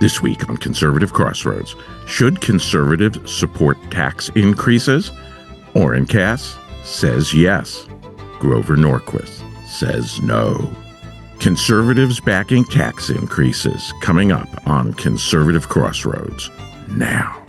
This week on Conservative Crossroads, should conservatives support tax increases? Oren Cass says yes. Grover Norquist says no. Conservatives backing tax increases, coming up on Conservative Crossroads now.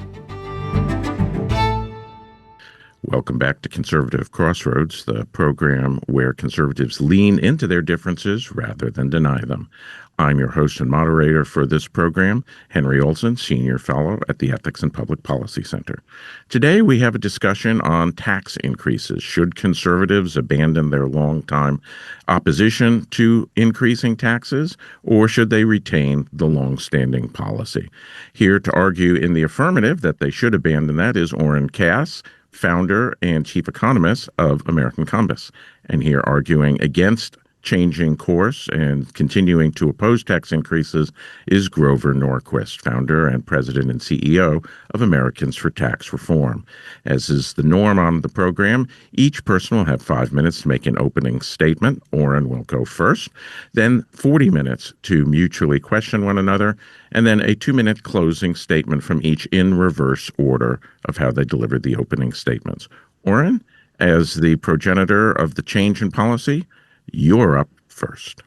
Welcome back to Conservative Crossroads, the program where conservatives lean into their differences rather than deny them. I'm your host and moderator for this program, Henry Olson, Senior Fellow at the Ethics and Public Policy Center. Today we have a discussion on tax increases. Should conservatives abandon their longtime opposition to increasing taxes, or should they retain the longstanding policy? Here to argue in the affirmative that they should abandon that is Oren Cass, founder and chief economist of American Compass. And here arguing against changing course and continuing to oppose tax increases is Grover Norquist, founder and president and CEO of Americans for Tax Reform. As is the norm on the program, each person will have 5 minutes to make an opening statement. Oren will go first, then 40 minutes to mutually question one another, and then a 2-minute closing statement from each in reverse order of how they delivered the opening statements. Oren, as the progenitor of the change in policy, you're up first.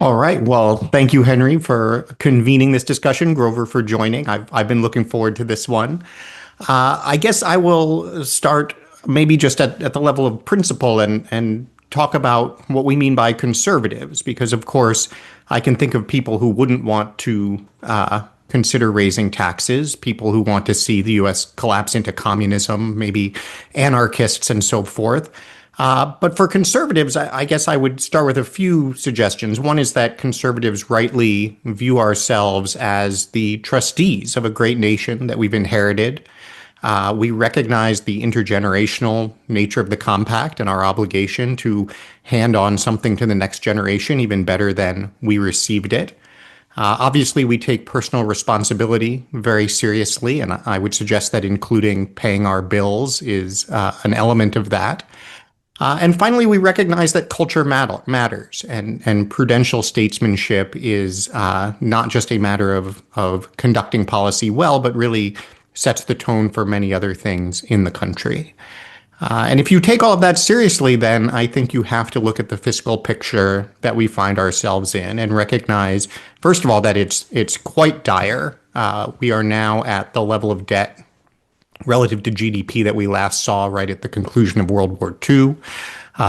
All right. Well, thank you, Henry, for convening this discussion. Grover for joining. I've been looking forward to this one. I guess I will start maybe just at the level of principle and talk about what we mean by conservatives, because, of course, I can think of people who wouldn't want to consider raising taxes, people who want to see the U.S. collapse into communism, maybe anarchists and so forth. But for conservatives, I guess I would start with a few suggestions. One is that conservatives rightly view ourselves as the trustees of a great nation that we've inherited. We recognize the intergenerational nature of the compact and our obligation to hand on something to the next generation even better than we received it. Obviously, we take personal responsibility very seriously, and I would suggest that including paying our bills is an element of that. And finally, we recognize that culture matters, and prudential statesmanship is not just a matter of conducting policy well, but really sets the tone for many other things in the country. And if you take all of that seriously, then I think you have to look at the fiscal picture that we find ourselves in and recognize, first of all, that it's quite dire. We are now at the level of debt relative to GDP that we last saw right at the conclusion of World War II.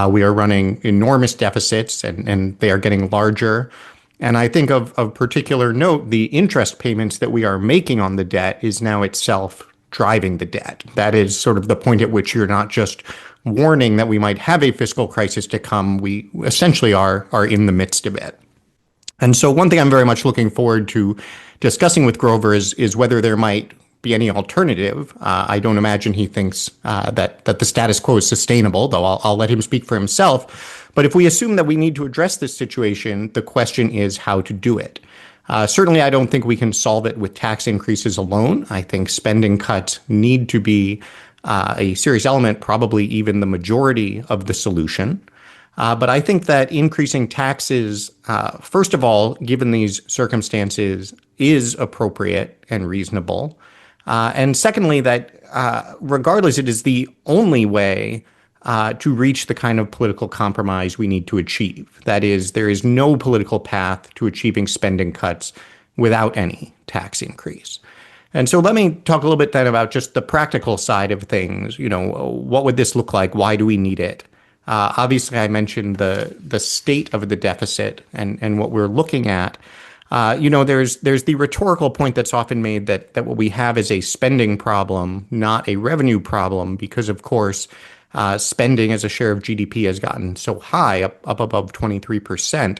We are running enormous deficits, and they are getting larger. And I think of particular note, the interest payments that we are making on the debt is now itself driving the debt. That is sort of the point at which you're not just warning that we might have a fiscal crisis to come. We essentially are in the midst of it. And so one thing I'm very much looking forward to discussing with Grover is whether there might be any alternative. I don't imagine he thinks that the status quo is sustainable, though I'll let him speak for himself. But if we assume that we need to address this situation, the question is how to do it. Certainly, I don't think we can solve it with tax increases alone. I think spending cuts need to be a serious element, probably even the majority of the solution. But I think that increasing taxes, first of all, given these circumstances, is appropriate and reasonable. And secondly, that regardless, it is the only way to reach the kind of political compromise we need to achieve. That is, there is no political path to achieving spending cuts without any tax increase. And so let me talk a little bit then about just the practical side of things. You know, what would this look like? Why do we need it? Obviously, I mentioned the state of the deficit and what we're looking at. There's the rhetorical point that's often made that what we have is a spending problem, not a revenue problem, because, of course, spending as a share of GDP has gotten so high, up above 23%.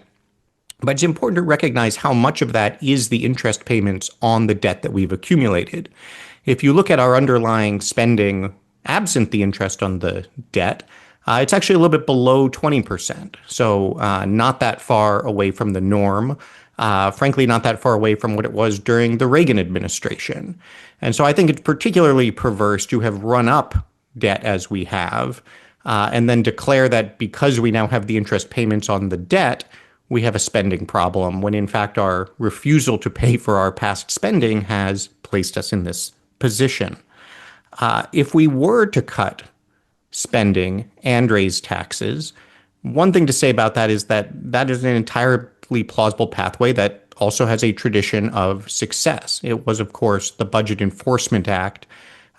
But it's important to recognize how much of that is the interest payments on the debt that we've accumulated. If you look at our underlying spending, absent the interest on the debt, it's actually a little bit below 20%. So not that far away from the norm. Frankly, not that far away from what it was during the Reagan administration. And so I think it's particularly perverse to have run up debt as we have, and then declare that because we now have the interest payments on the debt, we have a spending problem, when in fact our refusal to pay for our past spending has placed us in this position. If we were to cut spending and raise taxes, one thing to say about that is that that is an entirely plausible pathway that also has a tradition of success. It was, of course, the Budget Enforcement Act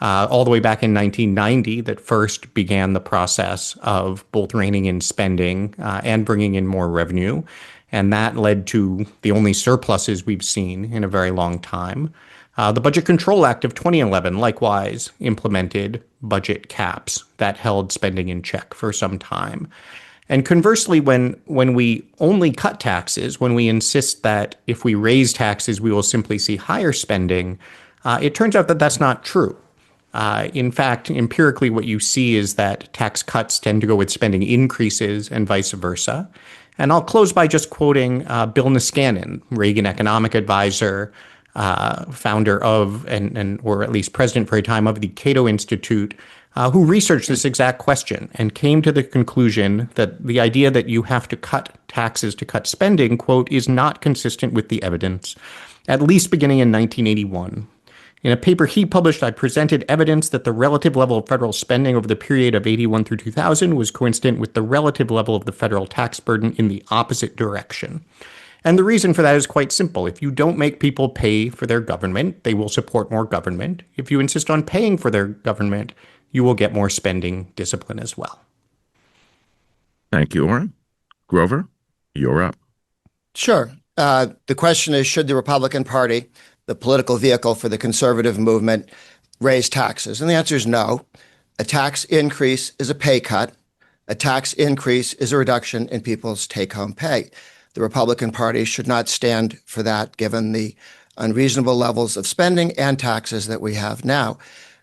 all the way back in 1990 that first began the process of both reining in spending and bringing in more revenue. And that led to the only surpluses we've seen in a very long time. The Budget Control Act of 2011 likewise implemented budget caps that held spending in check for some time. And conversely, when we only cut taxes, when we insist that if we raise taxes, we will simply see higher spending, it turns out that that's not true. In fact, empirically, what you see is that tax cuts tend to go with spending increases and vice versa. And I'll close by just quoting Bill Niskanen, Reagan economic advisor, founder of, or at least president for a time of the Cato Institute, who researched this exact question and came to the conclusion that the idea that you have to cut taxes to cut spending, quote, is not consistent with the evidence, at least beginning in 1981. In a paper he published, I presented evidence that the relative level of federal spending over the period of 81 through 2000 was coincident with the relative level of the federal tax burden in the opposite direction. And the reason for that is quite simple. If you don't make people pay for their government, they will support more government. If you insist on paying for their government, you will get more spending discipline as well. Thank you, Oren. Grover, you're up. Sure. The question is, should the Republican Party, the political vehicle for the conservative movement, raise taxes? And the answer is no. A tax increase is a pay cut. A tax increase is a reduction in people's take-home pay. The Republican Party should not stand for that, given the unreasonable levels of spending and taxes that we have now.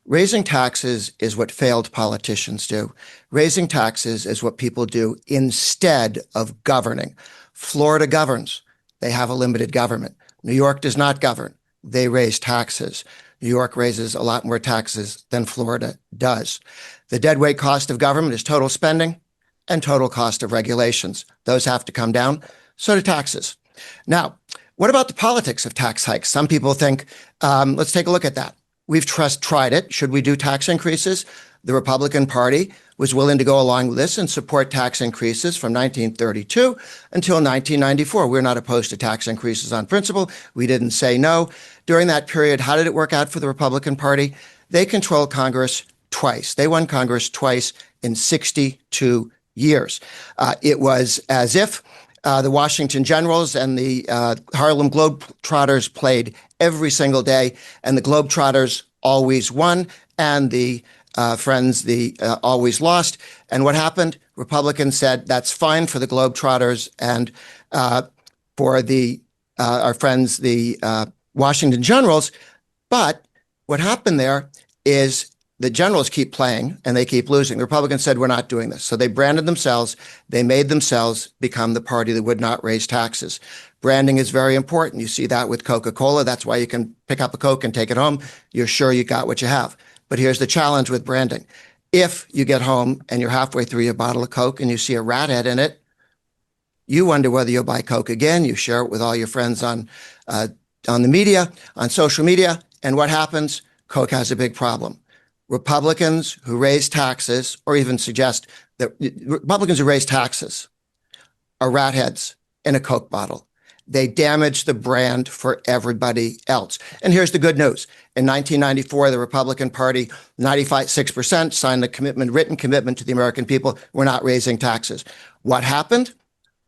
Raising taxes is what failed politicians do. Raising taxes is what people do instead of governing. Florida governs. They have a limited government. New York does not govern. They raise taxes. New York raises a lot more taxes than Florida does. The deadweight cost of government is total spending and total cost of regulations. Those have to come down. So do taxes. Now, what about the politics of tax hikes? Some people think, let's take a look at that. We've tried it. Should we do tax increases? The Republican Party was willing to go along with this and support tax increases from 1932 until 1994. We're not opposed to tax increases on principle. We didn't say no. During that period, how did it work out for the Republican Party? They controlled Congress twice. They won Congress twice in 62 years. It was as if the Washington Generals and the Harlem Globetrotters played every single day, and the Globetrotters always won, and the Friends always lost. And what happened? Republicans said that's fine for the Globetrotters and for our friends, the Washington Generals. But what happened there is the Generals keep playing and they keep losing. The Republicans said, we're not doing this. So they branded themselves. They made themselves become the party that would not raise taxes. Branding is very important. You see that with Coca-Cola. That's why you can pick up a Coke and take it home. You're sure you got what you have. But here's the challenge with branding. If you get home and you're halfway through your bottle of Coke and you see a rat head in it, you wonder whether you'll buy Coke again. You share it with all your friends on the media, on social media. And what happens? Coke has a big problem. Republicans who raise taxes, or even suggest that Republicans who raise taxes are rat heads in a Coke bottle. They damage the brand for everybody else. And here's the good news. In 1994, the Republican Party, 96%, signed the written commitment to the American people. We're not raising taxes. What happened?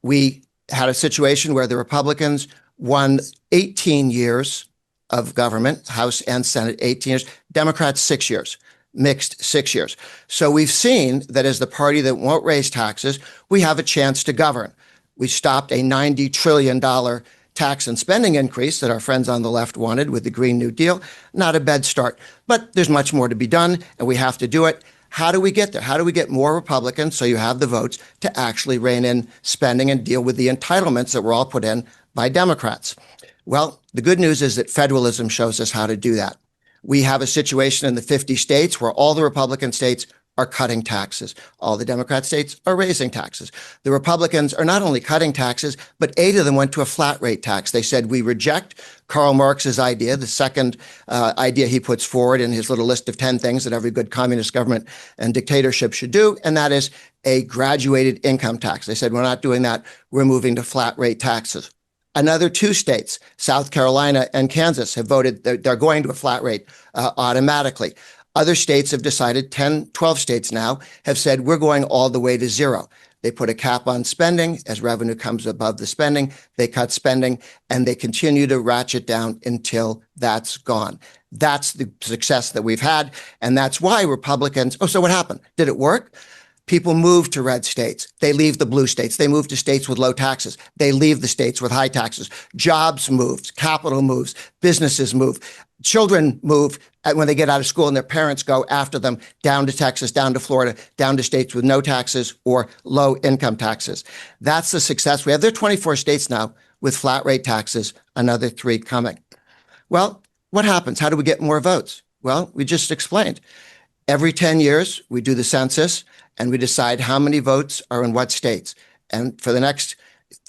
We had a situation where the Republicans won 18 years of government, House and Senate, 18 years. Democrats, 6 years. Mixed 6 years. So we've seen that as the party that won't raise taxes, we have a chance to govern. We stopped a $90 trillion tax and spending increase that our friends on the left wanted with the Green New Deal. Not a bad start, but there's much more to be done, and we have to do it. How do we get there? How do we get more Republicans, so you have the votes, to actually rein in spending and deal with the entitlements that were all put in by Democrats? Well, the good news is that federalism shows us how to do that. We have a situation in the 50 states where all the Republican states are cutting taxes. All the Democrat states are raising taxes. The Republicans are not only cutting taxes, but 8 of them went to a flat rate tax. They said, we reject Karl Marx's idea, the second idea he puts forward in his little list of 10 things that every good communist government and dictatorship should do, and that is a graduated income tax. They said, we're not doing that. We're moving to flat rate taxes. Another 2 states, South Carolina and Kansas, have voted they're going to a flat rate automatically. Other states have decided, 10, 12 states now, have said, we're going all the way to zero. They put a cap on spending. As revenue comes above the spending, they cut spending, and they continue to ratchet down until that's gone. That's the success that we've had, and that's why Republicans, so what happened? Did it work? People move to red states. They leave the blue states. They move to states with low taxes. They leave the states with high taxes. Jobs moves, capital moves, businesses move. Children move when they get out of school and their parents go after them down to Texas, down to Florida, down to states with no taxes or low income taxes. That's the success we have. There are 24 states now with flat rate taxes, another 3 coming. Well, what happens? How do we get more votes? Well, we just explained. Every 10 years, we do the census and we decide how many votes are in what states. And for the next,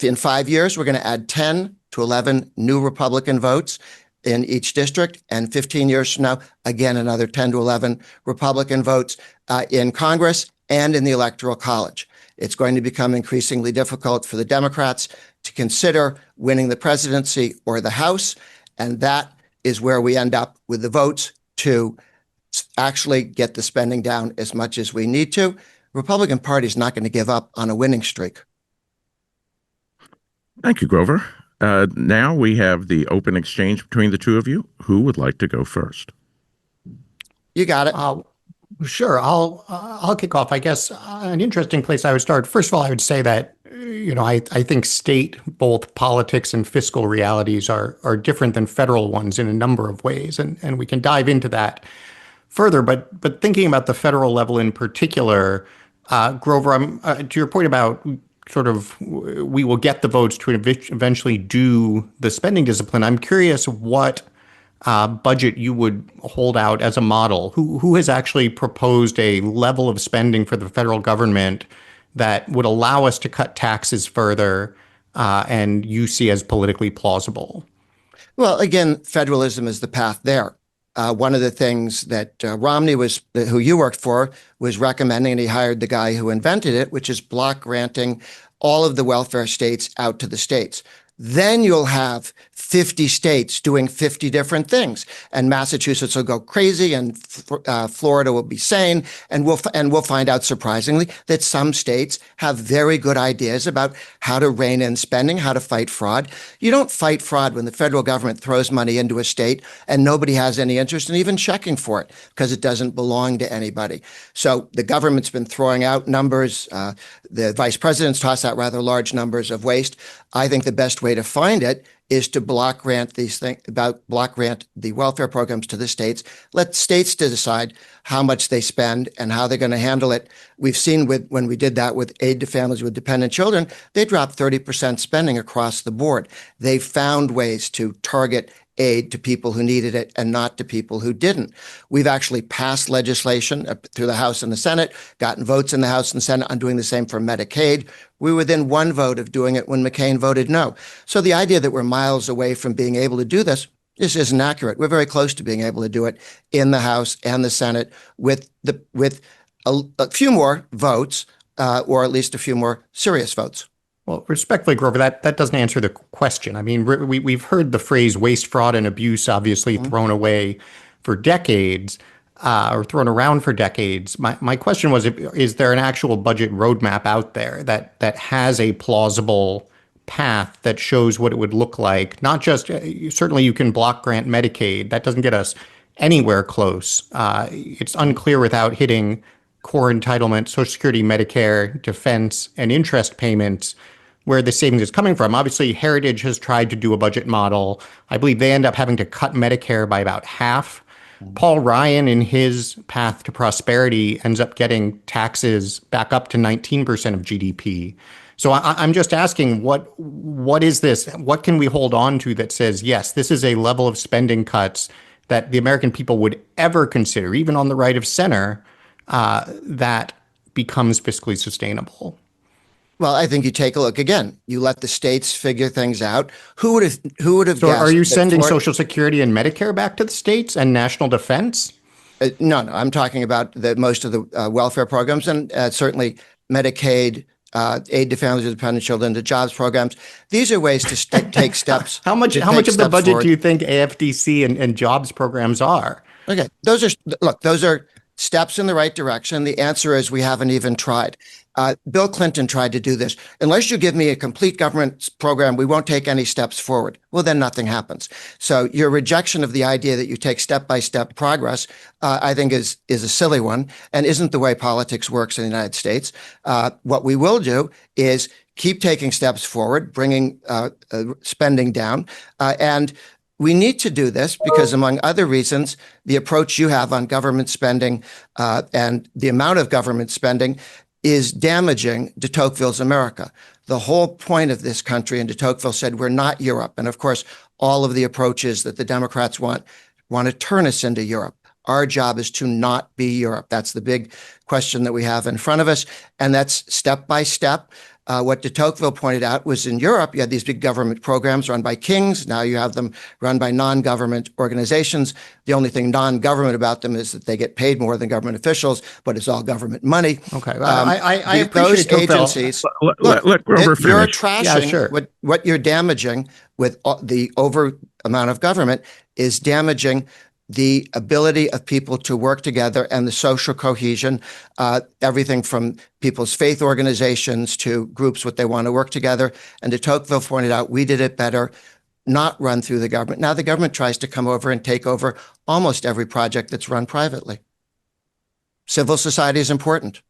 in 5 years, we're going to add 10 to 11 new Republican votes in each district. And 15 years from now, again, another 10 to 11 Republican votes in Congress and in the Electoral College. It's going to become increasingly difficult for the Democrats to consider winning the presidency or the House. And that is where we end up with the votes to actually get the spending down as much as we need to. Republican Party is not going to give up on a winning streak. Thank you, Grover. Now we have the open exchange between the two of you. Who would like to go first? You got it. Sure. I'll kick off. I guess an interesting place I would start. First of all, I would say that I think state both politics and fiscal realities are different than federal ones in a number of ways, and we can dive into that further. But thinking about the federal level in particular, Grover, to your point about sort of we will get the votes to eventually do the spending discipline. I'm curious what budget you would hold out as a model. Who has actually proposed a level of spending for the federal government that would allow us to cut taxes further and you see as politically plausible? Well, again, federalism is the path there. One of the things that Romney who you worked for, was recommending, and he hired the guy who invented it, which is block granting all of the welfare states out to the states. Then you'll have 50 states doing 50 different things, and Massachusetts will go crazy, and Florida will be sane, and we'll find out surprisingly that some states have very good ideas about how to rein in spending, how to fight fraud. You don't fight fraud when the federal government throws money into a state and nobody has any interest in even checking for it because it doesn't belong to anybody. So the government's been throwing out numbers. The vice president's tossed out rather large numbers of waste. I think the best way to find it is to block grant the welfare programs to the states. Let states to decide how much they spend and how they're going to handle it. We've seen when we did that with aid to families with dependent children, they dropped 30% spending across the board. They found ways to target aid to people who needed it and not to people who didn't. We've actually passed legislation through the House and the Senate, gotten votes in the House and Senate on doing the same for Medicaid. We were within one vote of doing it when McCain voted no. So the idea that we're miles away from being able to do this isn't accurate. We're very close to being able to do it in the House and the Senate with a few more votes, or at least a few more serious votes. Well, respectfully, Grover, that doesn't answer the question. I mean, we've heard the phrase waste, fraud, and abuse obviously thrown away for decades, or thrown around for decades. My question was, is there an actual budget roadmap out there that has a plausible path that shows what it would look like? Not just, certainly you can block grant Medicaid. That doesn't get us anywhere close. It's unclear without hitting core entitlement, Social Security, Medicare, defense, and interest payments where the savings is coming from. Obviously, Heritage has tried to do a budget model. I believe they end up having to cut Medicare by about half. Paul Ryan, in his path to prosperity, ends up getting taxes back up to 19% of GDP. So I'm just asking, what is this? What can we hold on to that says, yes, this is a level of spending cuts that the American people would ever consider, even on the right of center, that becomes fiscally sustainable? Well, I think you take a look again. You let the states figure things out. Who would have So are guessed you that sending Social Security and Medicare back to the states and national defense? No. I'm talking about most of the welfare programs and certainly Medicaid, aid to families with dependent children, the jobs programs. These are ways to take steps. How much to how take much of the steps budget forward. do you think AFDC and jobs programs are? Okay, those are steps in the right direction. The answer is we haven't even tried. Bill Clinton tried to do this. Unless you give me a complete government program, we won't take any steps forward. Well, then nothing happens. So your rejection of the idea that you take step-by-step progress, I think is a silly one and isn't the way politics works in the United States. What we will do is keep taking steps forward, bringing spending down, and we need to do this because, among other reasons, the approach you have on government spending and the amount of government spending is damaging de Tocqueville's America. The whole point of this country, and de Tocqueville said, we're not Europe. And of course, all of the approaches that the Democrats want to turn us into Europe. Our job is to not be Europe. That's the big question that we have in front of us. And that's step by step. What de Tocqueville pointed out was in Europe, you had these big government programs run by kings. Now you have them run by non-government organizations. The only thing non-government about them is that they get paid more than government officials, but it's all government money. Okay, I appreciate those agencies. Let Grover finish. You're trashing Yeah, sure. what you're damaging with the over amount of government is damaging the ability of people to work together and the social cohesion, everything from people's faith organizations to groups, what they want to work together. And de Tocqueville pointed out, we did it better, not run through the government. Now the government tries to come over and take over almost every project that's run privately. Civil society is important.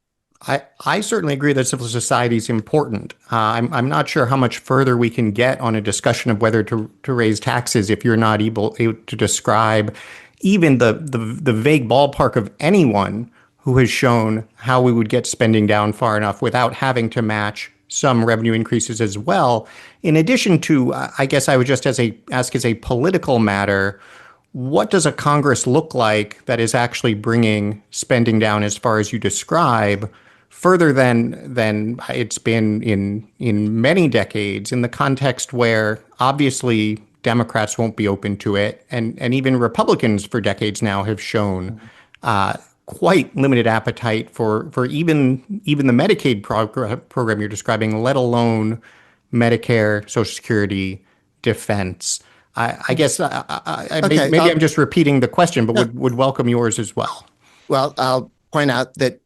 I certainly agree that civil society is important. I'm not sure how much further we can get on a discussion of whether to raise taxes if you're not able to describe even the vague ballpark of anyone who has shown how we would get spending down far enough without having to match some revenue increases as well. In addition to, I guess I would just ask as a political matter, what does a Congress look like that is actually bringing spending down as far as you describe, further than it's been in many decades, in the context where obviously Democrats won't be open to it, and even Republicans for decades now have shown quite limited appetite for even the Medicaid program you're describing, let alone Medicare, Social Security, defense. I guess maybe I'm just repeating the question, but would welcome yours as well. Well, I'll point out that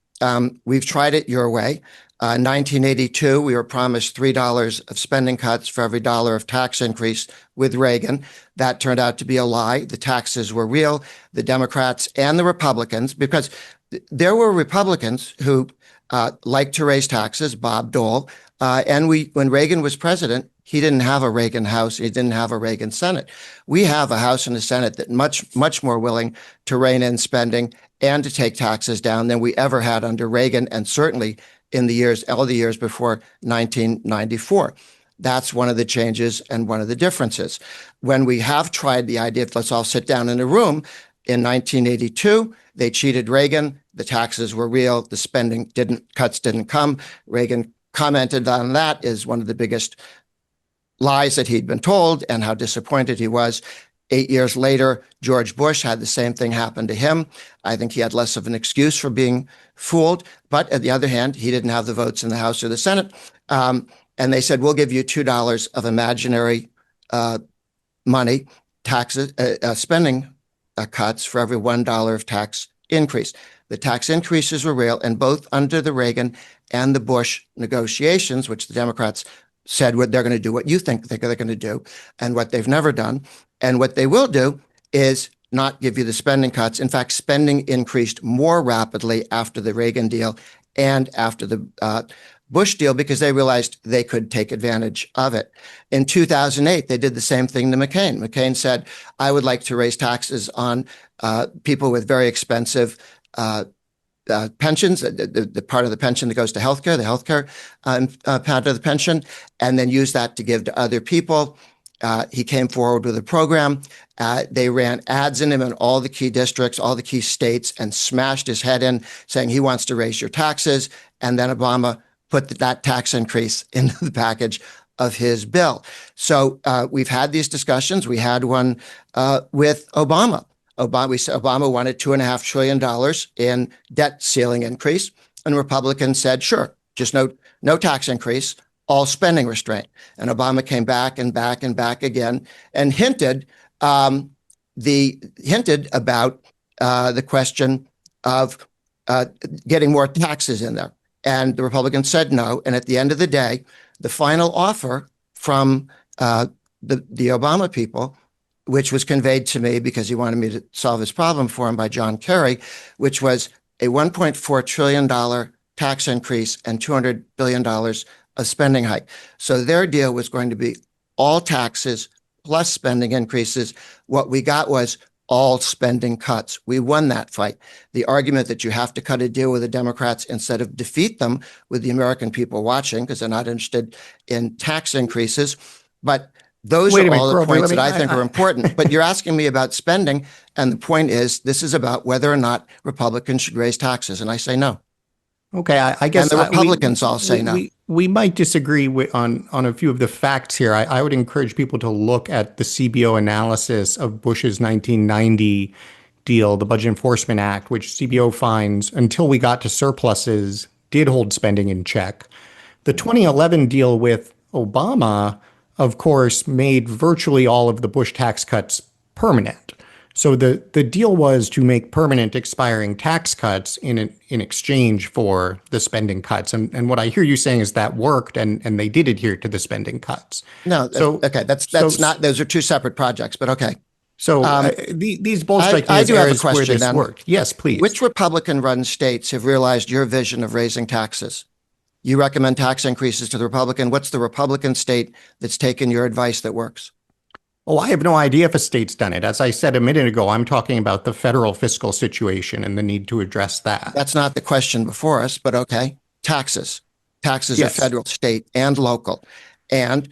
we've tried it your way. In 1982, we were promised $3 of spending cuts for every dollar of tax increase with Reagan. That turned out to be a lie. The taxes were real. The Democrats and the Republicans, because there were Republicans who liked to raise taxes, Bob Dole. And when Reagan was president, he didn't have a Reagan House. He didn't have a Reagan Senate. We have a House and a Senate that much more willing to rein in spending and to take taxes down than we ever had under Reagan, and certainly in all the years before 1994. That's one of the changes and one of the differences. When we have tried the idea of let's all sit down in a room, in 1982, they cheated Reagan. The taxes were real. The cuts didn't come. Reagan commented on that as one of the biggest lies that he'd been told and how disappointed he was. 8 years later, George Bush had the same thing happen to him. I think he had less of an excuse for being fooled. But on the other hand, he didn't have the votes in the House or the Senate. And they said, we'll give you $2 of imaginary money, taxes, spending cuts for every $1 of tax increase. The tax increases were real, and both under the Reagan and the Bush negotiations, which the Democrats said they're going to do what you think they're going to do and what they've never done. And what they will do is not give you the spending cuts. In fact, spending increased more rapidly after the Reagan deal and after the Bush deal because they realized they could take advantage of it. In 2008, they did the same thing to McCain. McCain said, I would like to raise taxes on people with very expensive pensions, the part of the pension that goes to healthcare, the healthcare part of the pension, and then use that to give to other people. He came forward with a program, They ran ads in him in all the key districts, all the key states, and smashed his head in, saying he wants to raise your taxes. And then Obama put that tax increase into the package of his bill. So we've had these discussions. We had one with Obama. Obama wanted $2.5 trillion in debt ceiling increase, and Republicans said, sure, just no tax increase, all spending restraint. And Obama came back and back and back again and hinted about the question of getting more taxes in there. And the Republicans said no. And at the end of the day, the final offer from the Obama people, which was conveyed to me because he wanted me to solve this problem for him by John Kerry, which was a $1.4 trillion tax increase and $200 billion of spending hike. So their deal was going to be all taxes plus spending increases. What we got was all spending cuts. We won that fight. The argument that you have to cut a deal with the Democrats instead of defeat them with the American people watching because they're not interested in tax increases. But those are all the points that I think are important. But you're asking me about spending. And the point is, this is about whether or not Republicans should raise taxes. And I say no. Okay, I guess and the Republicans all say no. We might disagree on a few of the facts here. I would encourage people to look at the CBO analysis of Bush's 1990 deal, the Budget Enforcement Act, which CBO finds until we got to surpluses did hold spending in check. The 2011 deal with Obama, of course, made virtually all of the Bush tax cuts permanent. So the deal was to make permanent expiring tax cuts in exchange for the spending cuts. And what I hear you saying is that worked and they did adhere to the spending cuts. No, okay, that's not, those are two separate projects, but okay. So these both strike me as areas where this worked. Yes, please. Which Republican-run states have realized your vision of raising taxes? You recommend tax increases to the Republican. What's the Republican state that's taken your advice that works? Oh, I have no idea if a state's done it. As I said a minute ago, I'm talking about the federal fiscal situation and the need to address that. That's not the question before us, but okay. Taxes. Taxes Yes. are federal, state, and local. And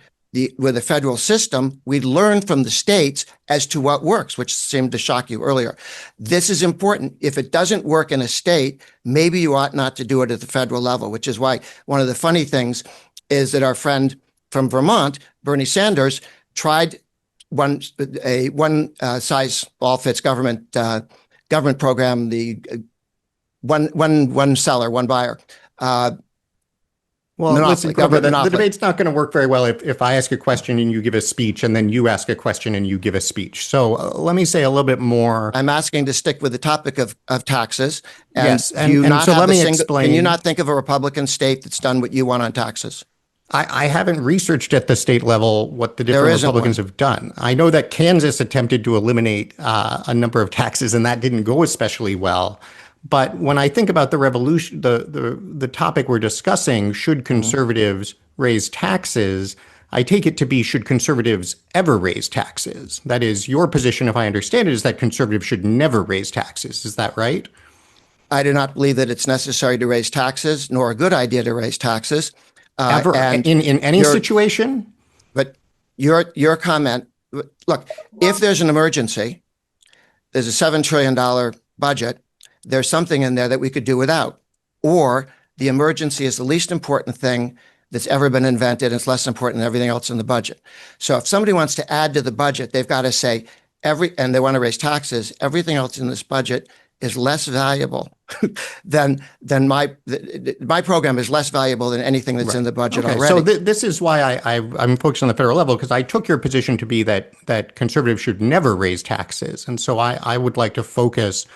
with the federal system, we learn from the states as to what works, which seemed to shock you earlier. This is important. If it doesn't work in a state, maybe you ought not to do it at the federal level, which is why one of the funny things is that our friend from Vermont, Bernie Sanders, tried one size all fits government program, the one seller, one buyer. Well, listen, Grover, the debate's not going to work very well if I ask a question and you give a speech, and then you ask a question and you give a speech. So let me say a little bit more. I'm asking to stick with the topic of taxes. And yes, and so let me explain. Can you not think of a Republican state that's done what you want on taxes? I haven't researched at the state level what the different Republicans have done. I know that Kansas attempted to eliminate a number of taxes, and that didn't go especially well. But when I think about the revolution, the topic we're discussing, should conservatives raise taxes, I take it to be, should conservatives ever raise taxes? That is, your position, if I understand it, is that conservatives should never raise taxes. Is that right? I do not believe that it's necessary to raise taxes, nor a good idea to raise taxes. Ever, and in any situation? But your comment, look, if there's an emergency, there's a $7 trillion budget, there's something in there that we could do without. Or the emergency is the least important thing that's ever been invented. And it's less important than everything else in the budget. So if somebody wants to add to the budget, they've got to say and they want to raise taxes, everything else in this budget is less valuable than my program is less valuable than anything that's in the budget already. So this is why I'm focused on the federal level, because I took your position to be that conservatives should never raise taxes. And so I would like to focus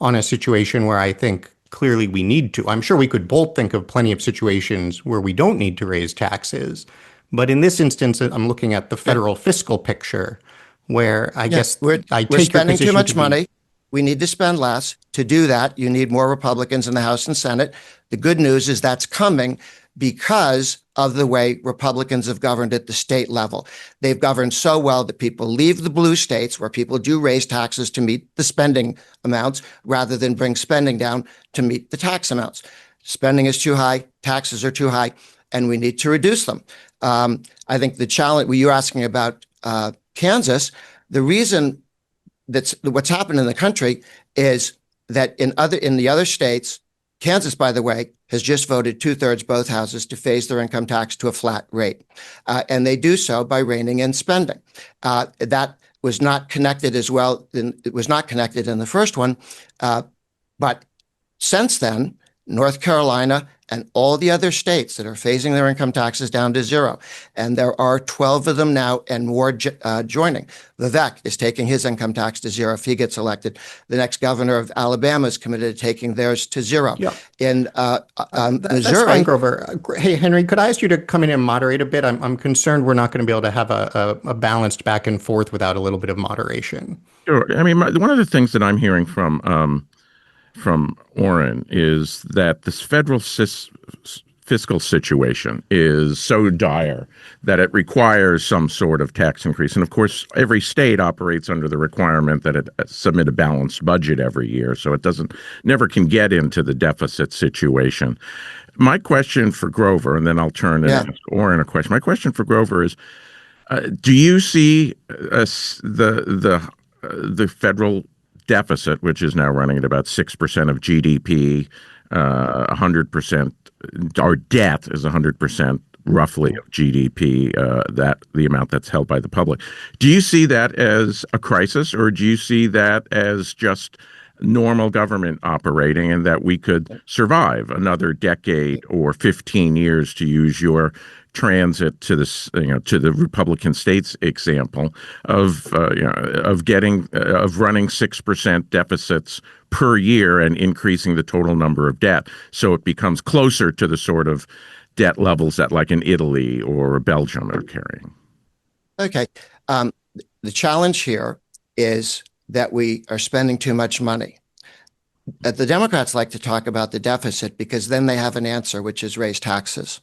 on a situation where I think clearly we need to. I'm sure we could both think of plenty of situations where we don't need to raise taxes. But in this instance, I'm looking at the federal fiscal picture, where I guess we're spending too much money. We need to spend less. To do that, you need more Republicans in the House and Senate. The good news is that's coming because of the way Republicans have governed at the state level. They've governed so well that people leave the blue states, where people do raise taxes to meet the spending amounts rather than bring spending down to meet the tax amounts. Spending is too high, taxes are too high, and we need to reduce them. I think the challenge, you're asking about Kansas, the reason that's what's happened in the country is that in the other states, Kansas, by the way, has just voted 2/3 both houses to phase their income tax to a flat rate, and they do so by reining in spending. That was not connected as well. It was not connected in the first one, but since then, North Carolina and all the other states that are phasing their income taxes down to zero, and there are 12 of them now and more joining. Vivek is taking his income tax to zero if he gets elected. The next governor of Alabama is committed to taking theirs to zero. Yeah. In That's Missouri, fine, Grover. Hey, Henry, could I ask you to come in and moderate a bit? I'm concerned we're not going to be able to have a balanced back and forth without a little bit of moderation. Sure. I mean, one of the things that I'm hearing from Oren is that this federal fiscal situation is so dire that it requires some sort of tax increase. And of course, every state operates under the requirement that it submit a balanced budget every year, so it never can get into the deficit situation. My question for Grover, and then I'll turn and ask Oren a question. My question for Grover is, do you see the federal deficit, which is now running at about 6% of GDP, 100%, our debt is 100% roughly of GDP, that the amount that's held by the public. Do you see that as a crisis, or do you see that as just normal government operating, and that we could survive another decade or 15 years, to use your transit to this, to the Republican states example of running 6% deficits per year and increasing the total number of debt, so it becomes closer to the sort of debt levels that like in Italy or Belgium are carrying? Okay. The challenge here is that we are spending too much money. The Democrats like to talk about the deficit because then they have an answer, which is raise taxes.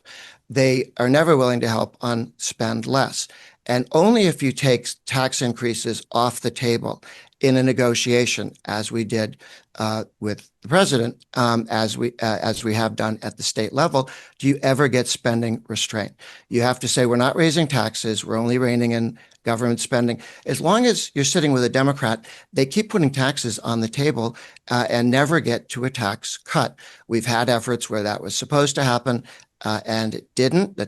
They are never willing to help on spend less. And only if you take tax increases off the table in a negotiation, as we did with the president, as we have done at the state level, do you ever get spending restraint. You have to say, we're not raising taxes, we're only reining in government spending. As long as you're sitting with a Democrat, they keep putting taxes on the table and never get to a tax cut. We've had efforts where that was supposed to happen and it didn't. The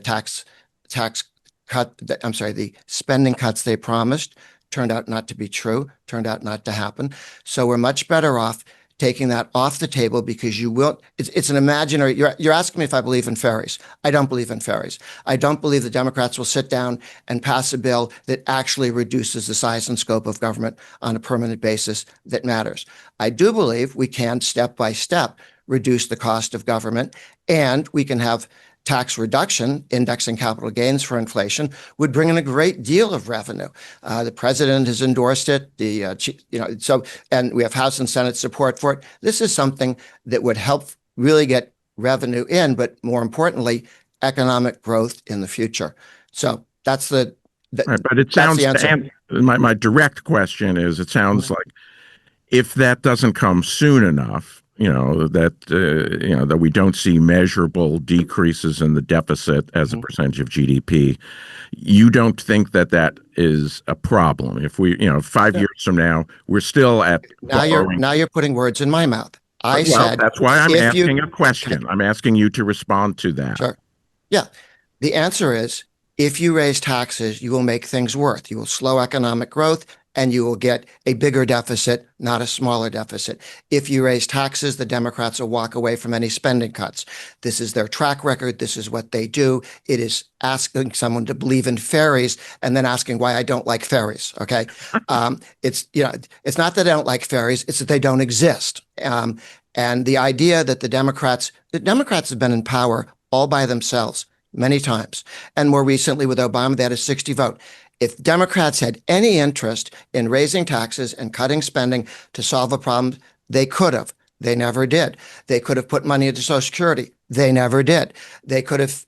spending cuts they promised turned out not to be true, turned out not to happen. So we're much better off taking that off the table, because you will. It's an imaginary. You're asking me if I believe in fairies. I don't believe in fairies. I don't believe the Democrats will sit down and pass a bill that actually reduces the size and scope of government on a permanent basis that matters. I do believe we can step by step reduce the cost of government, and we can have tax reduction, indexing capital gains for inflation, would bring in a great deal of revenue. The president has endorsed it. And we have House and Senate support for it. This is something that would help really get revenue in, but more importantly, economic growth in the future. So that's the right, but it sounds. My direct question is: it sounds like if that doesn't come soon enough, that we don't see measurable decreases in the deficit as a percentage of GDP, you don't think that is a problem? If we, 5 years from now, we're still at now you're putting words in my mouth. I said that's why I'm asking a question. I'm asking you to respond to that. Sure. Yeah. The answer is, if you raise taxes, you will make things worse. You will slow economic growth, and you will get a bigger deficit, not a smaller deficit. If you raise taxes, the Democrats will walk away from any spending cuts. This is their track record. This is what they do. It is asking someone to believe in fairies and then asking why I don't like fairies. Okay. It's not that I don't like fairies. It's that they don't exist. And the idea that the Democrats have been in power all by themselves many times. And more recently with Obama, they had a 60 vote. If Democrats had any interest in raising taxes and cutting spending to solve a problem, they could have. They never did. They could have put money into Social Security. They never did. They could have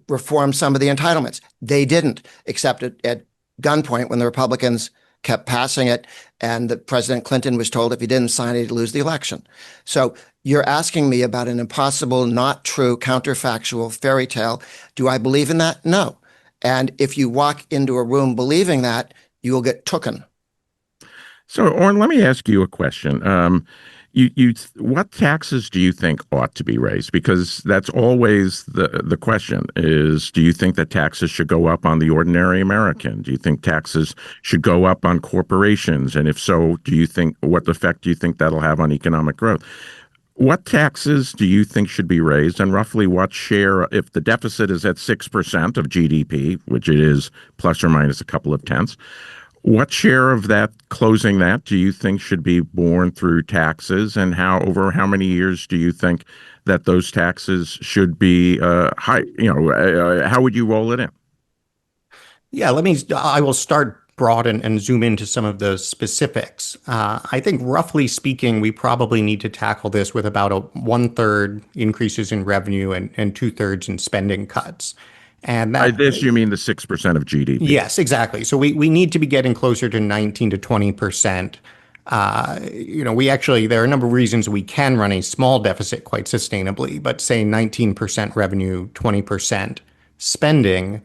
reformed some of the entitlements. They didn't, except at gunpoint when the Republicans kept passing it, and the President Clinton was told if he didn't sign it, he'd lose the election. So you're asking me about an impossible, not true, counterfactual fairy tale. Do I believe in that? No. And if you walk into a room believing that, you will get tooken. So, Orrin, let me ask you a question. What taxes do you think ought to be raised? Because that's always the question is, do you think that taxes should go up on the ordinary American? Do you think taxes should go up on corporations? And if so, what effect do you think that'll have on economic growth? What taxes do you think should be raised, and roughly what share, if the deficit is at 6% of GDP, which it is plus or minus a couple of tenths, what share of that closing that do you think should be borne through taxes, and over how many years do you think that those taxes should be high? How would you roll it in? Yeah, I will start broad and zoom into some of the specifics. I think roughly speaking, we probably need to tackle this with about a one-third increases in revenue and two-thirds in spending cuts. And By that, this, you mean the 6% of GDP. yes, exactly. So we need to be getting closer to 19 to 20%. There are a number of reasons we can run a small deficit quite sustainably, but say 19% revenue, 20% spending.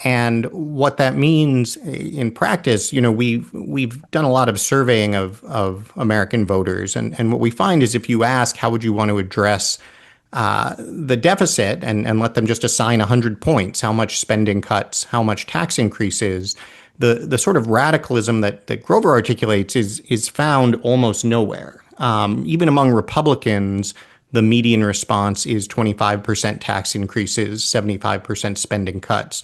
And what that means in practice, we've done a lot of surveying of American voters, and what we find is if you ask how would you want to address the deficit and let them just assign 100 points, how much spending cuts, how much tax increases, the sort of radicalism that Grover articulates is found almost nowhere. Even among Republicans, the median response is 25% tax increases, 75% spending cuts.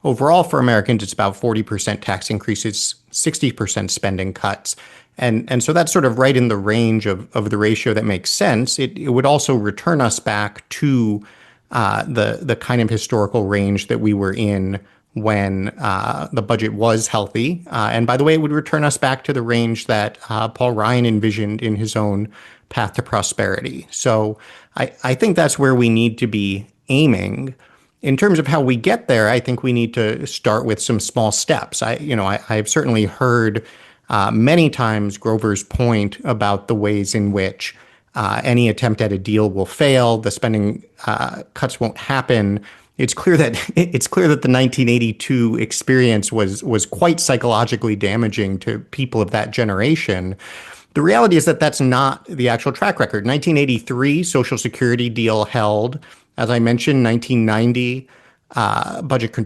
Overall, for Americans, it's about 40% tax increases, 60% spending cuts. And so that's sort of right in the range of the ratio that makes sense. It would also return us back to the kind of historical range that we were in when the budget was healthy. And by the way, it would return us back to the range that Paul Ryan envisioned in his own Path to Prosperity. So I think that's where we need to be aiming. In terms of how we get there, I think we need to start with some small steps. I've certainly heard many times Grover's point about the ways in which any attempt at a deal will fail, the spending cuts won't happen. It's clear that the 1982 experience was quite psychologically damaging to people of that generation. The reality is that that's not the actual track record. 1983 Social Security deal held. As I mentioned, 1990 Budget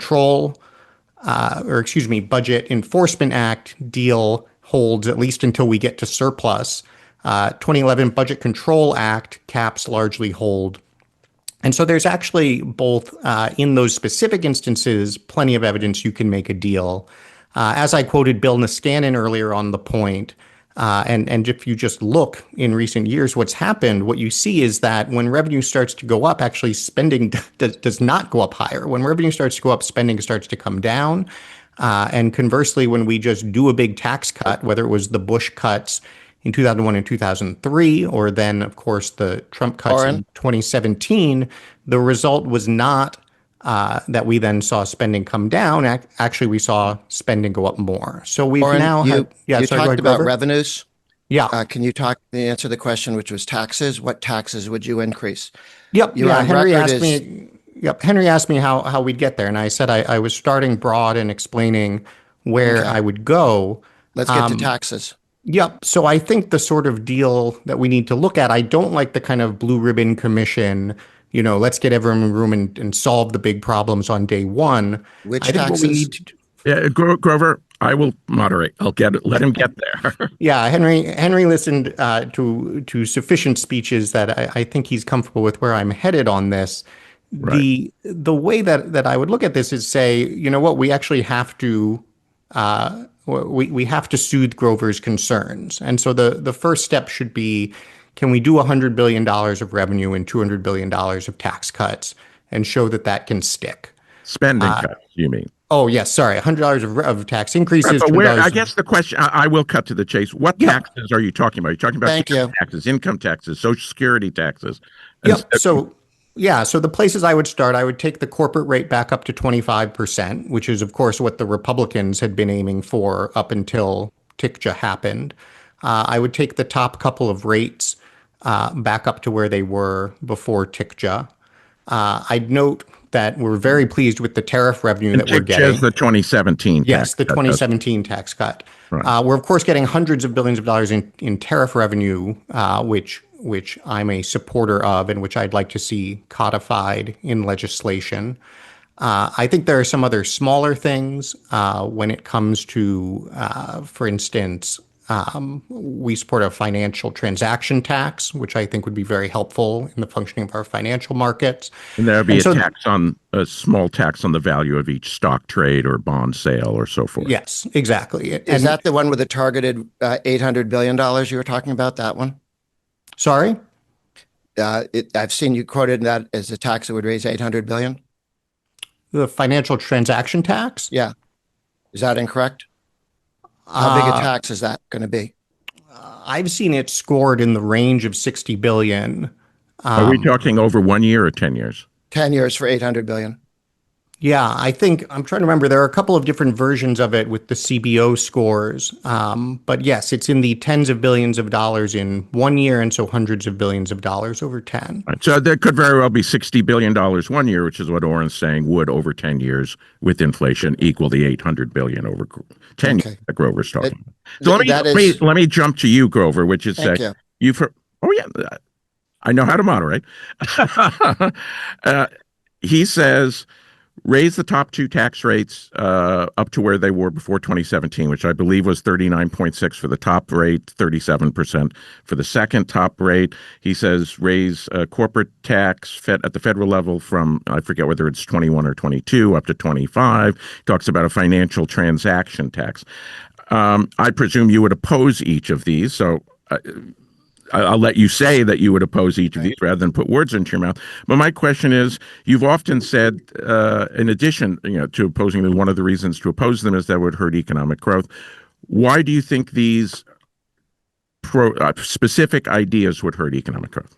Enforcement Act deal holds at least until we get to surplus. 2011 Budget Control Act caps largely hold. And so there's actually both in those specific instances, plenty of evidence you can make a deal. As I quoted Bill Niskanen earlier on the point, and if you just look in recent years, what's happened, what you see is that when revenue starts to go up, actually spending does not go up higher. When revenue starts to go up, spending starts to come down. And conversely, when we just do a big tax cut, whether it was the Bush cuts in 2001 and 2003, or then, of course, the Trump cuts in 2017, the result was not that we then saw spending come down. Actually, we saw spending go up more. So we've Oren, now you, had, yeah, you sorry, go talked ahead, about Grover. revenues. Yeah. Can you answer the question, which was taxes? What taxes would you increase? Yep. You're Yeah. on Henry record asked as me. Yep. Henry asked me how we'd get there, and I said I was starting broad and explaining where okay. I would go. Let's get to taxes. Yep. So I think the sort of deal that we need to look at, I don't like the kind of blue ribbon commission, let's get everyone in the room and solve the big problems on day one. Which I think what we taxes? need to do. Yeah, Grover, I will moderate. I'll get it. Let him get there. Yeah, Henry listened to sufficient speeches that I think he's comfortable with where I'm headed on this. Right. The way that I would look at this is say, you know what, we actually have to we have to soothe Grover's concerns. And so the first step should be, can we do $100 billion of revenue and $200 billion of tax cuts and show that that can stick? Spending cuts, you mean? Oh, yes. Sorry. $100 of tax increases. Right, but I guess the question, I will cut to the chase. What taxes are you talking about? Are you talking about Thank you. taxes, income taxes, Social Security taxes? Yep. So the places I would start, I would take the corporate rate back up to 25%, which is, of course, what the Republicans had been aiming for up until TICJA happened. I would take the top couple of rates back up to where they were before TICJA. I'd note that we're very pleased with the tariff revenue And that we're just getting. the 2017 Yes, tax the cut. 2017 tax cut. Right. We're of course getting hundreds of billions of dollars in tariff revenue, which I'm a supporter of and which I'd like to see codified in legislation. I think there are some other smaller things when it comes to, for instance, we support a financial transaction tax, which I think would be very helpful in the functioning of our financial markets. And there would be And so, a small tax on the value of each stock trade or bond sale or so forth. yes, exactly. Is that the one with the targeted $800 billion you were talking about, that one? Sorry? I've seen you quoted that as a tax that would raise $800 billion. The financial transaction tax? Yeah. Is that incorrect? How big a tax is that going to be? I've seen it scored in the range of 60 billion. Are we talking over 1 year or 10 years? 10 years for $800 billion. Yeah, I think I'm trying to remember. There are a couple of different versions of it with the CBO scores. But yes, it's in the tens of billions of dollars in 1 year, and so hundreds of billions of dollars over 10. Right. So there could very well be $60 billion 1 year, which is what Oren's saying would over 10 years with inflation equal the $800 billion over 10 years that Grover's talking about. So let me jump to you, Grover, which is Thank you. you've heard, oh yeah, I know how to moderate. He says, raise the top two tax rates up to where they were before 2017, which I believe was 39.6 for the top rate, 37% for the second top rate. He says raise corporate tax at the federal level from, I forget whether it's 21 or 22, up to 25. He talks about a financial transaction tax. I presume you would oppose each of these, so I'll let you say that you would oppose each of these rather than put words into your mouth. But my question is, you've often said, in addition, to opposing them, one of the reasons to oppose them is that would hurt economic growth. Why do you think these specific ideas would hurt economic growth?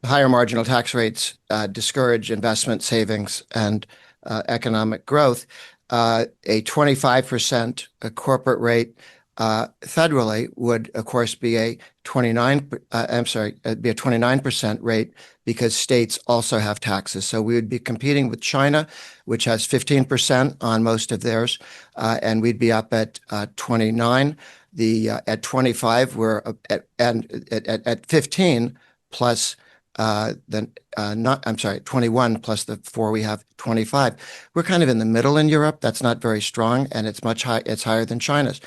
Higher marginal tax rates discourage investment, savings, and economic growth. A 25% corporate rate federally would, of course, be a 29% rate because states also have taxes. So we would be competing with China, which has 15% on most of theirs, and we'd be up at 29. At 25, we're at 15 plus 21 plus the 4 we have, 25. We're kind of in the middle in Europe. That's not very strong, and it's higher than China's.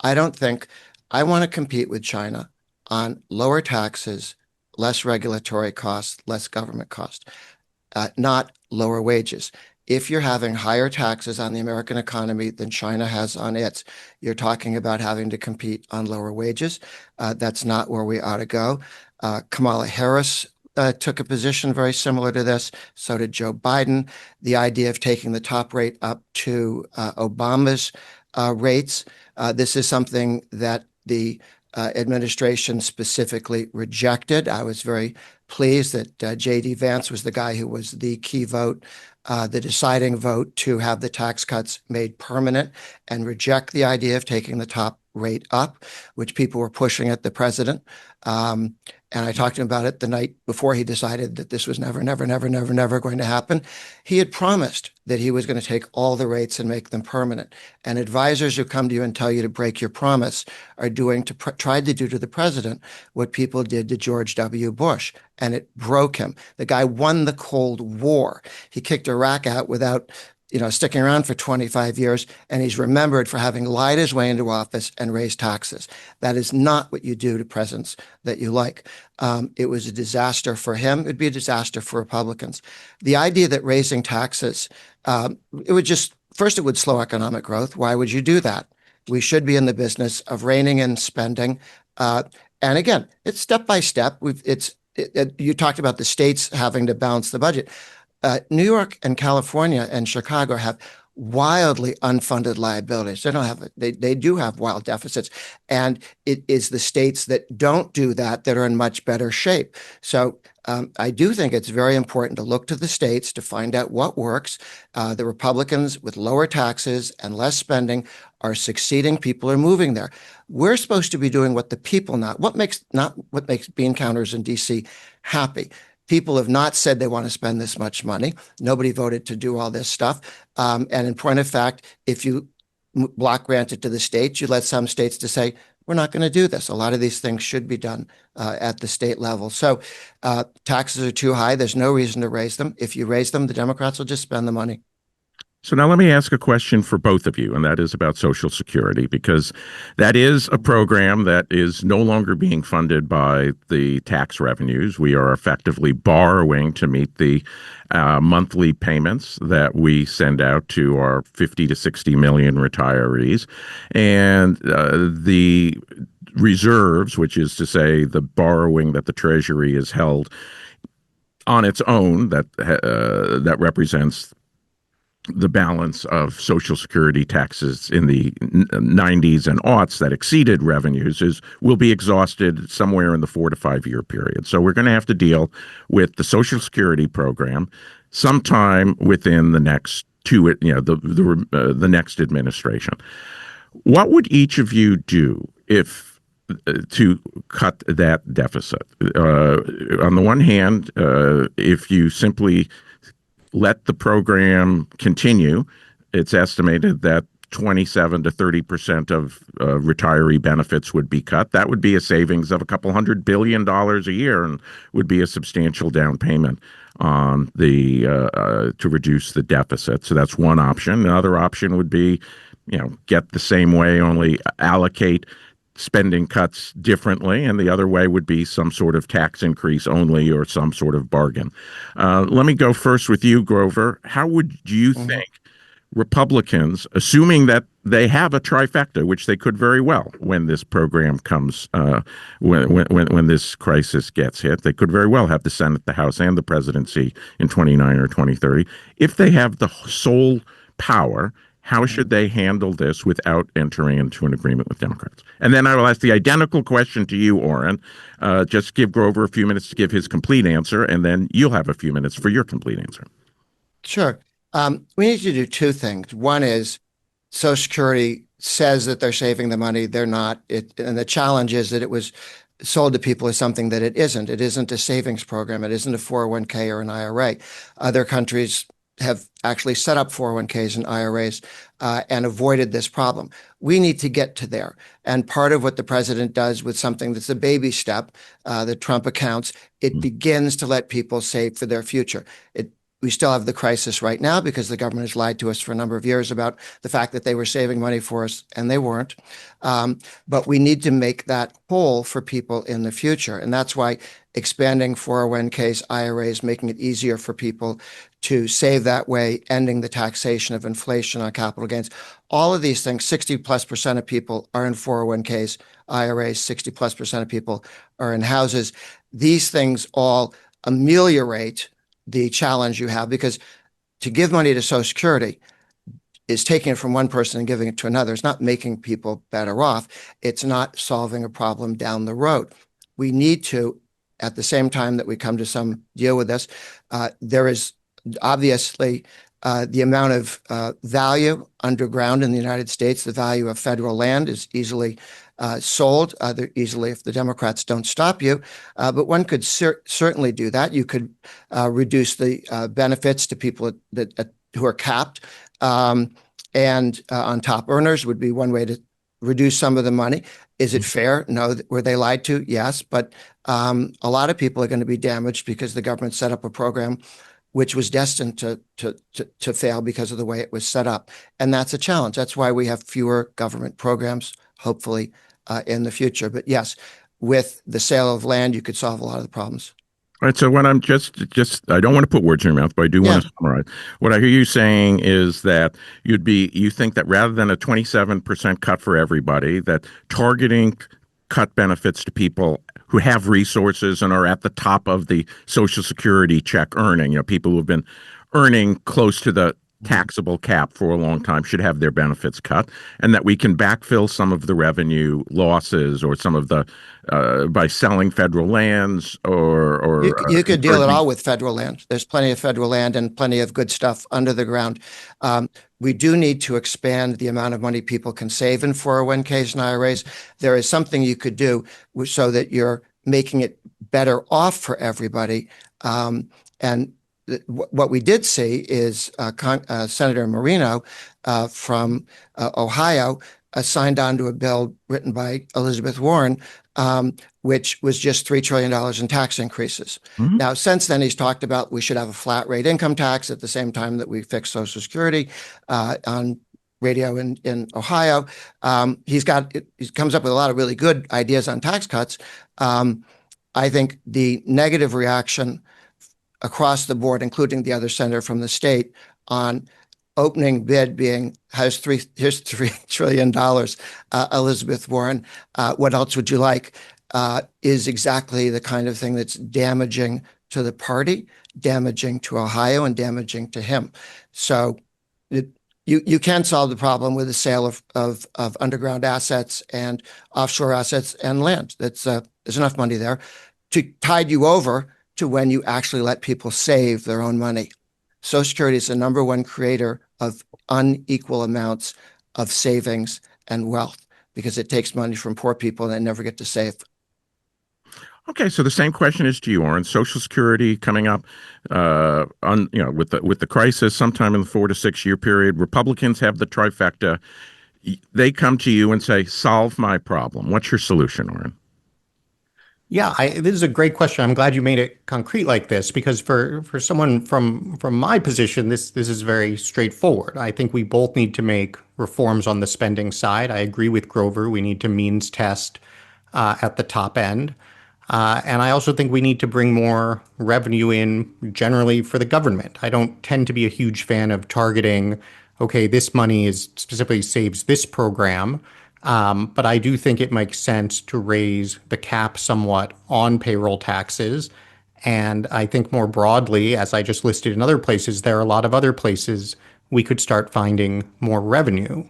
I don't think I want to compete with China on lower taxes, less regulatory costs, less government cost, not lower wages. If you're having higher taxes on the American economy than China has on its, you're talking about having to compete on lower wages. That's not where we ought to go. Kamala Harris took a position very similar to this. So did Joe Biden. The idea of taking the top rate up to Obama's rates. This is something that the administration specifically rejected. I was very pleased that J.D. Vance was the guy who was the key vote, the deciding vote to have the tax cuts made permanent and reject the idea of taking the top rate up, which people were pushing at the president. And I talked to him about it the night before he decided that this was never going to happen. He had promised that he was going to take all the rates and make them permanent. And advisors who come to you and tell you to break your promise are tried to do to the president what people did to George W. Bush. And it broke him. The guy won the Cold War. He kicked Iraq out without sticking around for 25 years, and he's remembered for having lied his way into office and raised taxes. That is not what you do to presidents that you like. It was a disaster for him. It'd be a disaster for Republicans. The idea that raising taxes, it would slow economic growth. Why would you do that? We should be in the business of reining in spending. And again, it's step by step. You talked about the states having to balance the budget. New York and California and Chicago have wildly unfunded liabilities. They do have wild deficits. And it is the states that don't do that are in much better shape. So I do think it's very important to look to the states to find out what works. The Republicans with lower taxes and less spending are succeeding. People are moving there. We're supposed to be doing what the people not what makes bean counters in DC happy. People have not said they want to spend this much money. Nobody voted to do all this stuff. And in point of fact, if you block grant it to the states, you let some states to say, we're not going to do this. A lot of these things should be done at the state level. So taxes are too high. There's no reason to raise them. If you raise them, the Democrats will just spend the money. So now let me ask a question for both of you, and that is about Social Security, because that is a program that is no longer being funded by the tax revenues. We are effectively borrowing to meet the monthly payments that we send out to our 50 to 60 million retirees. And the reserves, which is to say the borrowing that the Treasury has held on its own, that represents the balance of Social Security taxes in the 90s and aughts that exceeded revenues will be exhausted somewhere in the 4 to 5 year period. So we're going to have to deal with the Social Security program sometime within the next the next administration. What would each of you do if to cut that deficit? On the one hand, if you simply let the program continue, it's estimated that 27 to 30% of retiree benefits would be cut. That would be a savings of a couple $100 billion a year and would be a substantial down payment on to reduce the deficit. So that's one option. Another option would be, get the same way, only allocate spending cuts differently, and the other way would be some sort of tax increase only or some sort of bargain. Let me go first with you, Grover. How would you think Republicans, assuming that they have a trifecta, which they could very well when this program comes, when this crisis gets hit, they could very well have the Senate, the House, and the presidency in 29 or 2030. If they have the sole power, how should they handle this without entering into an agreement with Democrats? And then I will ask the identical question to you, Oren. Just give Grover a few minutes to give his complete answer, and then you'll have a few minutes for your complete answer. Sure. We need to do two things. One is Social Security says that they're saving the money. They're not. And the challenge is that it was sold to people as something that it isn't. It isn't a savings program. It isn't a 401k or an IRA. Other countries have actually set up 401ks and IRAs and avoided this problem. We need to get to there. And part of what the president does with something that's a baby step, the Trump accounts, it begins to let people save for their future. We still have the crisis right now because the government has lied to us for a number of years about the fact that they were saving money for us, and they weren't. But we need to make that whole for people in the future. And that's why expanding 401ks, IRAs, making it easier for people to save that way, ending the taxation of inflation on capital gains. All of these things, 60+% of people are in 401ks, IRAs, 60+% of people are in houses. These things all ameliorate the challenge you have, because to give money to Social Security is taking it from one person and giving it to another. It's not making people better off. It's not solving a problem down the road. We need to, at the same time that we come to some deal with this, there is obviously the amount of value underground in the United States. The value of federal land is easily sold easily if the Democrats don't stop you. But one could certainly do that. You could reduce the benefits to people who are capped. And on top earners would be one way to reduce some of the money. Is it fair? No. Were they lied to? Yes. But a lot of people are going to be damaged because the government set up a program which was destined to fail because of the way it was set up. And that's a challenge. That's why we have fewer government programs, hopefully, in the future. But yes, with the sale of land, you could solve a lot of the problems. All right. So what I'm I don't want to put words in your mouth, but I do want to summarize. What I hear you saying is that you think that rather than a 27% cut for everybody, that targeting cut benefits to people who have resources and are at the top of the Social Security check earning, people who have been earning close to the taxable cap for a long time should have their benefits cut, and that we can backfill some of the revenue losses or some of the by selling federal lands or you could deal it all with federal land. There's plenty of federal land and plenty of good stuff under the ground. We do need to expand the amount of money people can save in 401ks and IRAs. There is something you could do so that you're making it better off for everybody And what we did see is Senator Marino from Ohio signed on to a bill written by Elizabeth Warren, which was just $3 trillion in tax increases. Mhm. Now, since then, he's talked about we should have a flat rate income tax at the same time that we fix Social Security on radio in Ohio. He comes up with a lot of really good ideas on tax cuts. I think the negative reaction across the board, including the other senator from the state, on opening bid being here's $3 trillion, Elizabeth Warren, what else would you like, is exactly the kind of thing that's damaging to the party, damaging to Ohio, and damaging to him. So you can solve the problem with the sale of underground assets and offshore assets and land. There's enough money there to tide you over to when you actually let people save their own money. Social Security is the number one creator of unequal amounts of savings and wealth because it takes money from poor people and they never get to save. Okay, so the same question is to you, Oren. Social Security coming up, with the crisis sometime in the 4 to 6 year period. Republicans have the trifecta. They come to you and say, "Solve my problem." What's your solution, Oren? Yeah, this is a great question. I'm glad you made it concrete like this because for someone from my position, this is very straightforward. I think we both need to make reforms on the spending side. I agree with Grover. We need to means test at the top end. And I also think we need to bring more revenue in generally for the government. I don't tend to be a huge fan of targeting, okay, this money is specifically saves this program. But I do think it makes sense to raise the cap somewhat on payroll taxes. And I think more broadly, as I just listed in other places, there are a lot of other places we could start finding more revenue.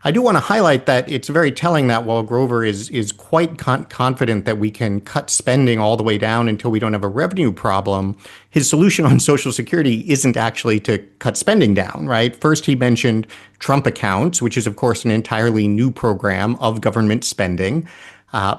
I do want to highlight that it's very telling that while Grover is quite confident that we can cut spending all the way down until we don't have a revenue problem, his solution on Social Security isn't actually to cut spending down, right? First, he mentioned Trump accounts, which is, of course, an entirely new program of government spending,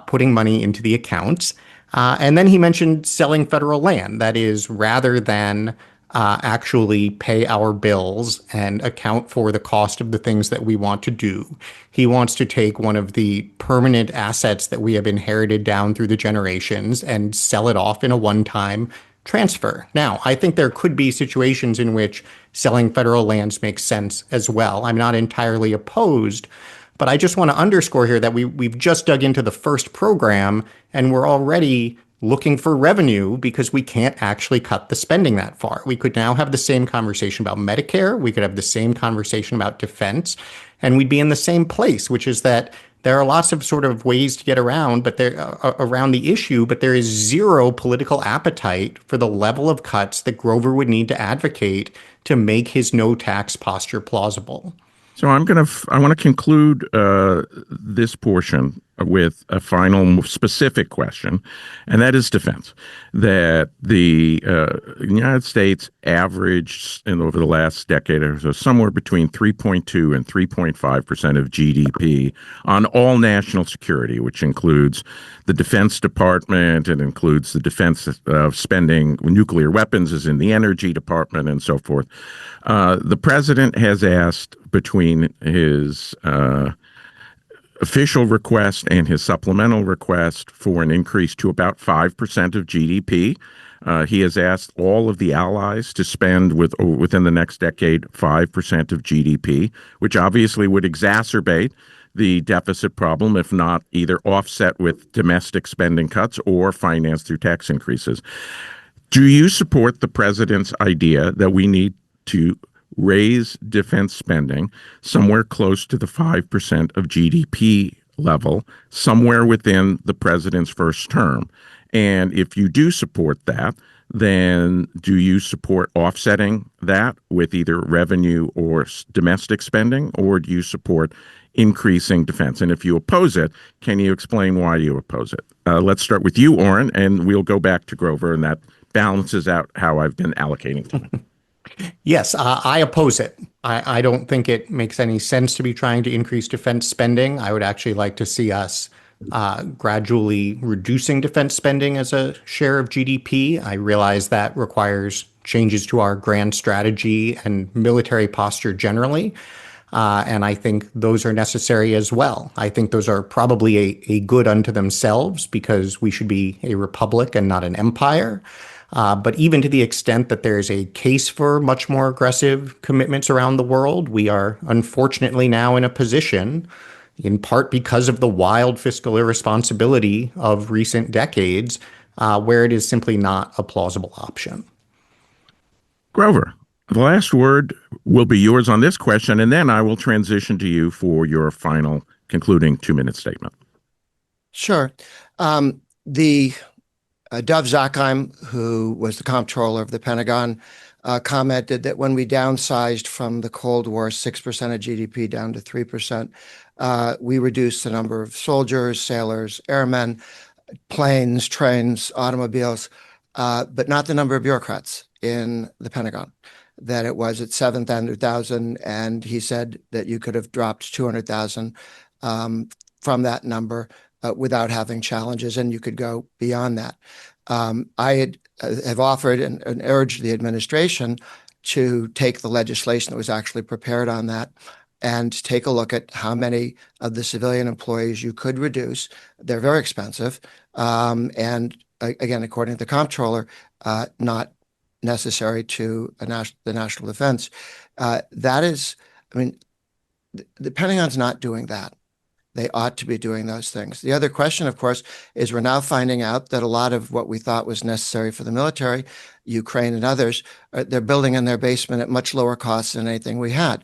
putting money into the accounts. And then he mentioned selling federal land. That is, rather than actually pay our bills and account for the cost of the things that we want to do. He wants to take one of the permanent assets that we have inherited down through the generations and sell it off in a one-time transfer. Now, I think there could be situations in which selling federal lands makes sense as well. I'm not entirely opposed, but I just want to underscore here that we've just dug into the first program and we're already looking for revenue because we can't actually cut the spending that far. We could now have the same conversation about Medicare. We could have the same conversation about defense, and we'd be in the same place, which is that there are lots of sort of ways to get around, around the issue, but there is zero political appetite for the level of cuts that Grover would need to advocate to make his no tax posture plausible. So I want to conclude this portion with a final specific question, and that is defense. That the United States averaged over the last decade or so somewhere between 3.2 and 3.5% of GDP on all national security, which includes the Defense Department, it includes the defense spending, nuclear weapons is in the Energy Department, and so forth. The president has asked between his official request and his supplemental request for an increase to about 5% of GDP. He has asked all of the allies to spend within the next decade 5% of GDP, which obviously would exacerbate the deficit problem, if not either offset with domestic spending cuts or financed through tax increases. Do you support the president's idea that we need to raise defense spending somewhere close to the 5% of GDP level, somewhere within the president's first term? And if you do support that, then do you support offsetting that with either revenue or domestic spending, or do you support increasing defense? And if you oppose it, can you explain why you oppose it? Let's start with you, Oren, and we'll go back to Grover, and that balances out how I've been allocating time. Yes, I oppose it. I don't think it makes any sense to be trying to increase defense spending. I would actually like to see us gradually reducing defense spending as a share of GDP. I realize that requires changes to our grand strategy and military posture generally. And I think those are necessary as well. I think those are probably a good unto themselves because we should be a republic and not an empire. But even to the extent that there's a case for much more aggressive commitments around the world, we are unfortunately now in a position, in part because of the wild fiscal irresponsibility of recent decades, where it is simply not a plausible option. Grover, the last word will be yours on this question, and then I will transition to you for your final concluding 2-minute statement. Sure. The Dov Zakheim, who was the comptroller of the Pentagon, commented that when we downsized from the Cold War 6% of GDP down to 3%, we reduced the number of soldiers, sailors, airmen, planes, trains, automobiles, but not the number of bureaucrats in the Pentagon. That it was at 700,000, and he said that you could have dropped 200,000 from that number without having challenges, and you could go beyond that. I have offered and urged the administration to take the legislation that was actually prepared on that and take a look at how many of the civilian employees you could reduce. They're very expensive, and again, according to the comptroller, not necessary to the national defense. That is, I mean, the Pentagon's not doing that. They ought to be doing those things. The other question, of course, is we're now finding out that a lot of what we thought was necessary for the military, Ukraine and others, they're building in their basement at much lower costs than anything we had.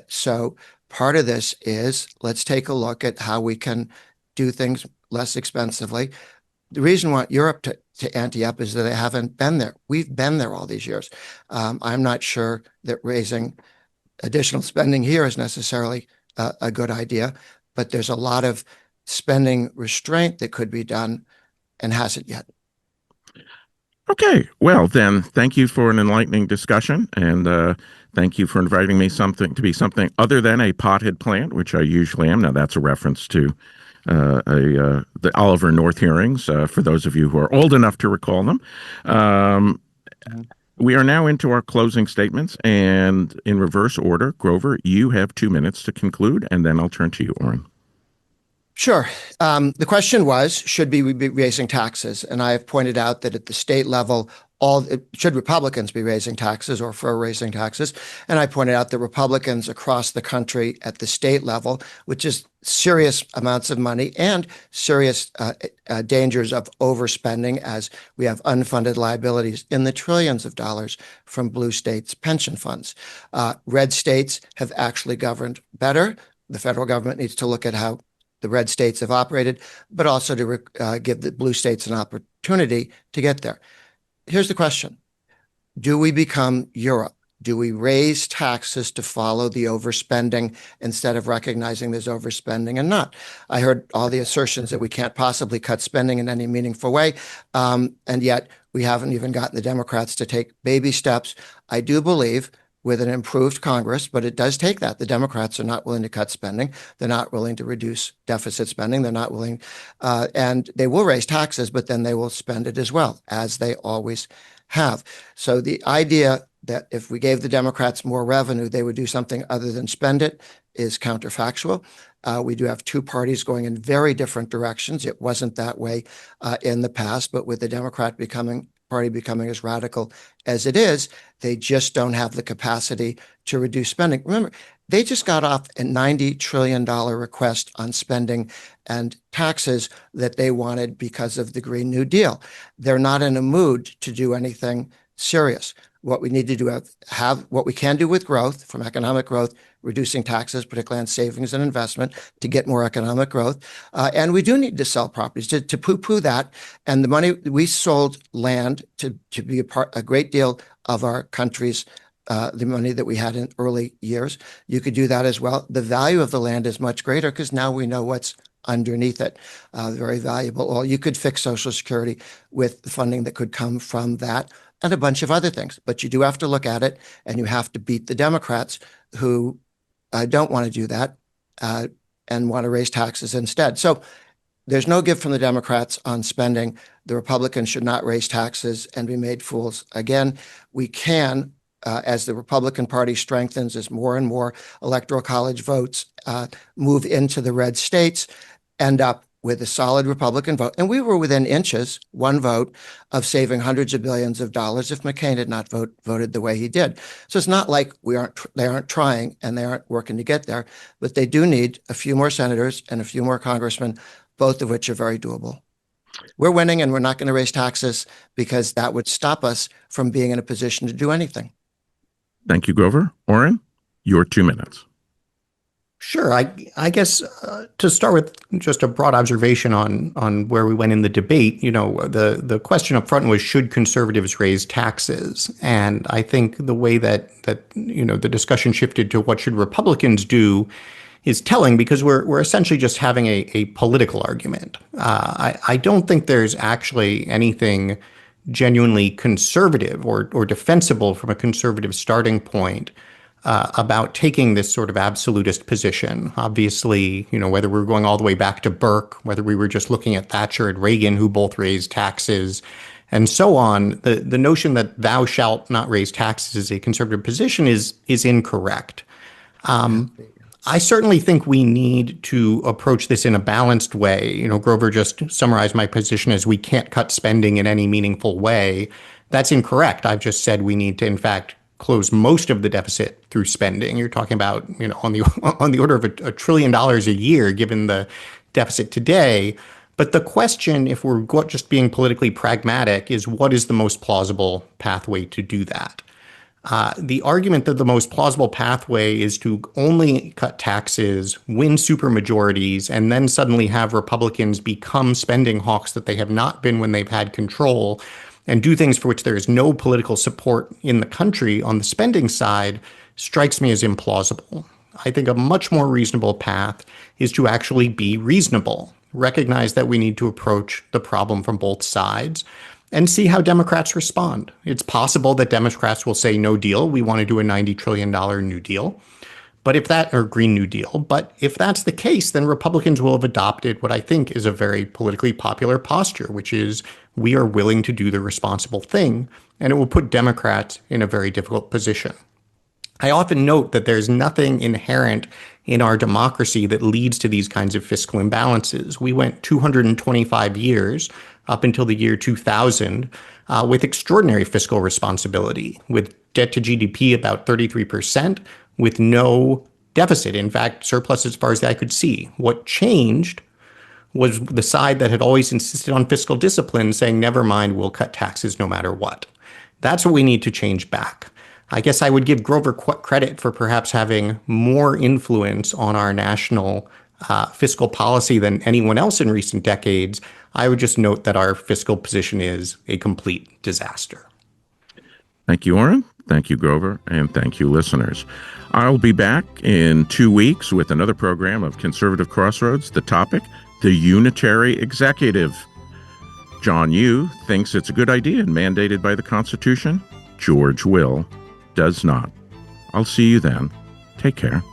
So part of this is let's take a look at how we can do things less expensively. The reason we want Europe to ante up is that they haven't been there. We've been there all these years. I'm not sure that raising additional spending here is necessarily a good idea, but there's a lot of spending restraint that could be done and hasn't yet. Okay, well then, thank you for an enlightening discussion, and thank you for inviting me to be something other than a pothead plant, which I usually am. Now that's a reference to the Oliver North hearings, for those of you who are old enough to recall them. We are now into our closing statements, and in reverse order, Grover, you have 2 minutes to conclude, and then I'll turn to you, Oren. Sure. The question was, should we be raising taxes? And I have pointed out that at the state level, should Republicans be raising taxes or for raising taxes? And I pointed out that Republicans across the country at the state level, which is serious amounts of money and serious dangers of overspending as we have unfunded liabilities in the trillions of dollars from blue states' pension funds. Red states have actually governed better. The federal government needs to look at how the red states have operated, but also to give the blue states an opportunity to get there. Here's the question. Do we become Europe? Do we raise taxes to follow the overspending instead of recognizing there's overspending and not? I heard all the assertions that we can't possibly cut spending in any meaningful way, and yet we haven't even gotten the Democrats to take baby steps. I do believe with an improved Congress, but it does take that. The Democrats are not willing to cut spending. They're not willing to reduce deficit spending. They're not willing, and they will raise taxes, but then they will spend it as well, as they always have. So the idea that if we gave the Democrats more revenue, they would do something other than spend it is counterfactual. We do have two parties going in very different directions. It wasn't that way in the past, but with the Democrat party becoming as radical as it is, they just don't have the capacity to reduce spending. Remember, they just got off a $90 trillion request on spending and taxes that they wanted because of the Green New Deal. They're not in a mood to do anything serious. What we need to do have what we can do with growth, from economic growth, reducing taxes, particularly on savings and investment, to get more economic growth. And we do need to sell properties to poo-poo that. And the money we sold land to be a great deal of our country's the money that we had in early years. You could do that as well. The value of the land is much greater because now we know what's underneath it. Very valuable. Well, you could fix Social Security with the funding that could come from that and a bunch of other things. But you do have to look at it, and you have to beat the Democrats who don't want to do that and want to raise taxes instead. So there's no give from the Democrats on spending. The Republicans should not raise taxes and be made fools. Again, we can, as the Republican Party strengthens, as more and more electoral college votes move into the red states, end up with a solid Republican vote. And we were within inches, one vote, of saving hundreds of billions of dollars if McCain had not voted the way he did. So it's not like they aren't trying and they aren't working to get there, but they do need a few more senators and a few more congressmen, both of which are very doable. We're winning, and we're not going to raise taxes because that would stop us from being in a position to do anything. Thank you, Grover. Oren, your 2 minutes. Sure. I guess to start with just a broad observation on where we went in the debate, the question up front was, should conservatives raise taxes? And I think the way that the discussion shifted to what should Republicans do is telling, because we're essentially just having a political argument. I don't think there's actually anything genuinely conservative or defensible from a conservative starting point about taking this sort of absolutist position. Obviously, whether we're going all the way back to Burke, whether we were just looking at Thatcher and Reagan, who both raised taxes, and so on, the notion that thou shalt not raise taxes is a conservative position is incorrect. I certainly think we need to approach this in a balanced way. Grover just summarized my position as we can't cut spending in any meaningful way. That's incorrect. I've just said we need to, in fact, close most of the deficit through spending. You're talking about, on the order of $1 trillion a year, given the deficit today. But the question, if we're just being politically pragmatic, is what is the most plausible pathway to do that? The argument that the most plausible pathway is to only cut taxes, win supermajorities, and then suddenly have Republicans become spending hawks that they have not been when they've had control, and do things for which there is no political support in the country on the spending side, strikes me as implausible. I think a much more reasonable path is to actually be reasonable, recognize that we need to approach the problem from both sides, and see how Democrats respond. It's possible that Democrats will say no deal. We want to do a $90 trillion New Deal, or Green New Deal. But if that's the case, then Republicans will have adopted what I think is a very politically popular posture, which is we are willing to do the responsible thing, and it will put Democrats in a very difficult position. I often note that there's nothing inherent in our democracy that leads to these kinds of fiscal imbalances. We went 225 years up until the year 2000 with extraordinary fiscal responsibility, with debt to GDP about 33%, with no deficit. In fact, surplus as far as I could see. What changed was the side that had always insisted on fiscal discipline saying, never mind, we'll cut taxes no matter what. That's what we need to change back. I guess I would give Grover credit for perhaps having more influence on our national fiscal policy than anyone else in recent decades. I would just note that our fiscal position is a complete disaster. Thank you, Oren. Thank you, Grover. And thank you, listeners. I'll be back in 2 weeks with another program of Conservative Crossroads. The topic, the unitary executive. John Yoo thinks it's a good idea and mandated by the Constitution. George Will does not. I'll see you then. Take care.